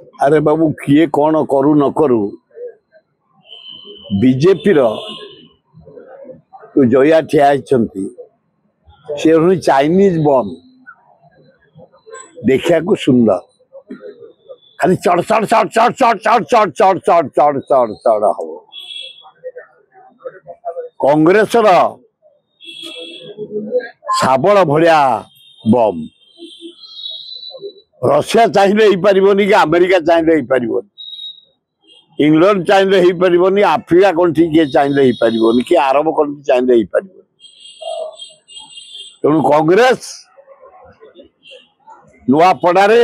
अरे बाबू किए कौन करू न करू बीजेपी जया ठिया सी चाइनीज बम देखा सुंदर खाली चढ़ चढ़ चढ़ चढ़ चढ़ चढ़ चढ़ चढ़ चढ़ चढ़ चढ़ चढ़ हम कांग्रेस शाबल भाया बम रशिया चाहिए हो पारबनी कि अमेरिका चाहिए हो पारबनी इंग्लैंड चाहिए हो पारबनी आफ्रिका कंट्री किए चाहिए हो पारबनी कि अरब कंट्री चाहिए हो पारबनी तेणु कांग्रेस नुआपड़े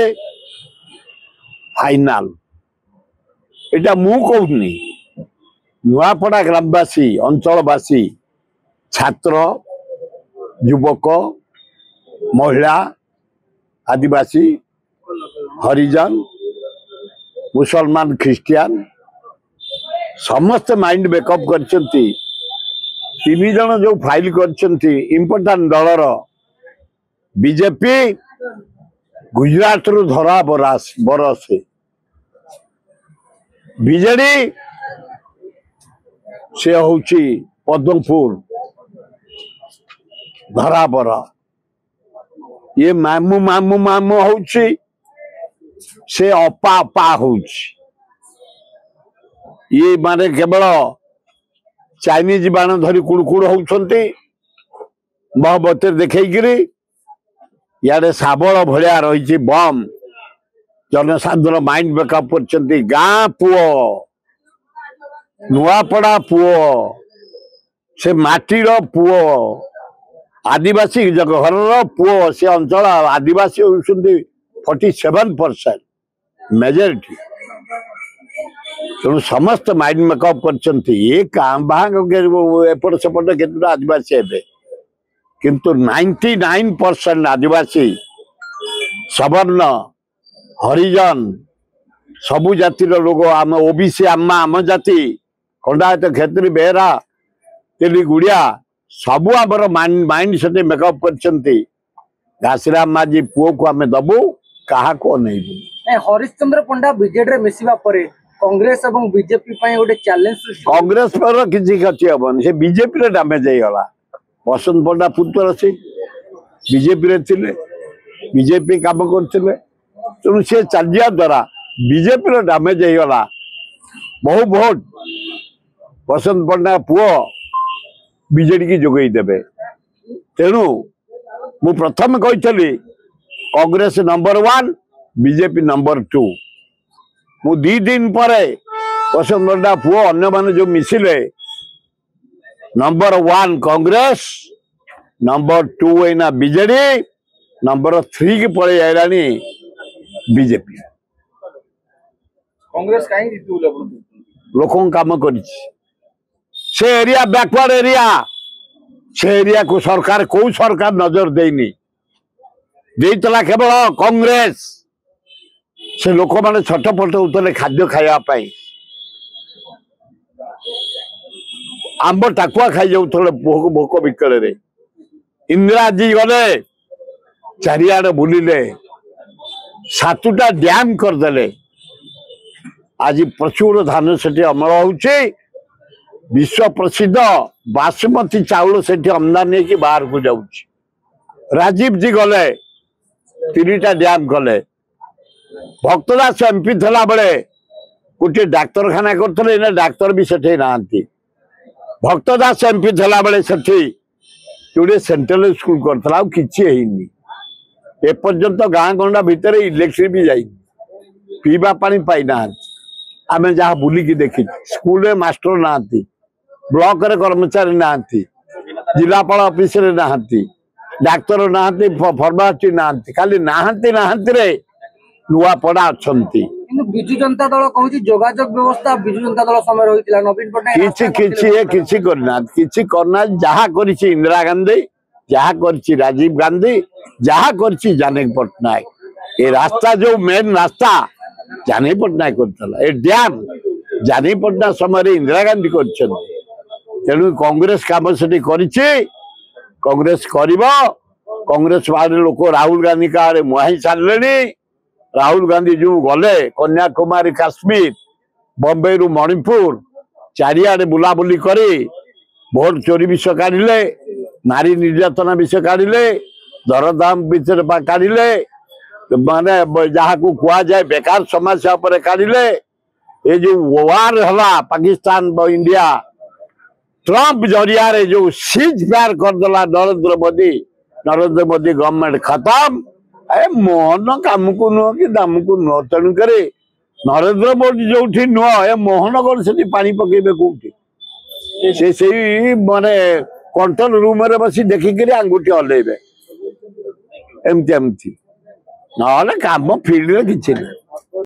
फाइनाल एटा मु कहूनी नुआपड़ा ग्रामवासी अंचलवासी छात्र युवक महिला आदिवासी हरिजन मुसलमान ख्रिस्टियान समस्त माइंड मेकअप कर तीन जन जो फाइल कर इम्पोर्टाट दलर बीजेपी गुजरात रु धरा बरसे बीजेडी से हूँ पद्मपुर धरा बर ये मामू मामू मामू हूँ से अपा अपा हूँ ये माने केवल चाइनीज बाण धरी कुड़कुड़ होती महबतर देखी यारे शाबल भाया रही बम जनसाधारण माइंड मेकअप कर गाँ पुओ नुआपड़ा पुओ से माटीर पुओ आदिवासी घर पुओ से अंचल आदिवासी होती 47% मेजोरिटी तेणु समस्त माइंड मेकअप करपट सेपट के आदिवासी हे किंतु 99% आदिवासी सवर्ण हरिजन सबु जातिर लोग आम ओबीसी आम आम जाति खंडायत क्षेत्री बेहरा तेली गुड़िया सबू आमर माइंड सेट मेकअप करराम माझी पुओ को आम दबू क्या हरिश्चंद्र पंडा बीजेडी मिसवा कांग्रेस और बीजेपी गोटे चैलेंज कांग्रेस पर किसी क्षति हेनी से बीजेपी डैमेज होगा बसंत पंडा पुत्र से बीजेपी बीजेपी काम करते तेणु सी चलिया द्वारा बीजेपी डैमेज होगा बहु भोट बसंत पंडा पुओ बीजेडी की जोगईदेवे तेणु मु प्रथम कही कांग्रेस नंबर 1 बीजेपी नंबर 2 मु 2 दिन पर बसंत पंडा पुओ अन्य माने जो मिसिले नंबर 1 कांग्रेस नंबर 2 एना बीजेडी नंबर 3 की पड़े आईलानी बीजेपी कांग्रेस कहीं लोकों काम कर एरिया बैकवर्ड एरिया से एरिया को सरकार को सरकार नजर देनी देला केवल कांग्रेस से लोक मैंने छटपट होते खाद्य खावाई आंब टाकुआ खाई जाऊे भोक विकल इंदिरा जी गले चारिआडे बुलिले 7टा डैम करदे आज प्रचुर धान से अमल हो विश्व प्रसिद्ध बासमती चाउल से आमदानी की बाहर को जाऊँ राजीव जी गले 3टा डैम कले भक्तदास एमपी थला बेले गोटे डाक्तरखाना करते डाक्तर भी सेठे ना भक्तदास एमपी थला बेले जोड़े सेंट्रल स्कूल करता किसी एपर्यंत गाँ गंडा भितर इलेक्ट्रिक भी जाए पीवा पानी पाई ना आम जहाँ बुलिकी देखी स्कूल रे मास्टर ना ब्लॉक रे कर्मचारी ना जिलापाल ऑफिस रे ना डाक्तर ना फर्मासी ना खाली ना रे नुआपड़ा अच्छा बिजु जनता दल कहूँ जोगाजोग व्यवस्था बिजु जनता दल समय रही नवीन पट्टनायक करना जहाँ कर इंदिरा गांधी जहाँ कर राजीव गांधी जहाँ कर जानकी पट्टनायक ये रास्ता जो मेन रास्ता जानी पट्टनायक करता ए डैम जानी पट्टनायक समय इंदिरा गांधी कर तेणु कांग्रेस काम से कांग्रेस कांग्रेस बाहर लोक राहुल गांधी का मुहाई सारे राहुल गांधी जो गले कन्याकुमारी काश्मीर बॉम्बे रु मणिपुर चारिआडे बुलाबुली करे भोट चोरी विषय काढ़िले नारी निर्यातना विषय काढ़िले दरदाम विषय काढ़िले माने जहाँ को कुआ जाए बेकार समस्या पर काढ़िले ये जो वार हला पाकिस्तान इंडिया ट्रंप जरिया रे जो सीज फायर करदेला नरेंद्र मोदी गवर्नमेंट खत्म ए मोहन काम को नुह कि दाम को नुह तेणुक नरेंद्र मोदी जो नुह ए मोहन कौन से पानी पकेबे कौटी से माने कंट्रोल रूम रे बसी देखिक आंगुठी हल्लेबे एमती एमती ना काम फील्ड रे किछि नहीं।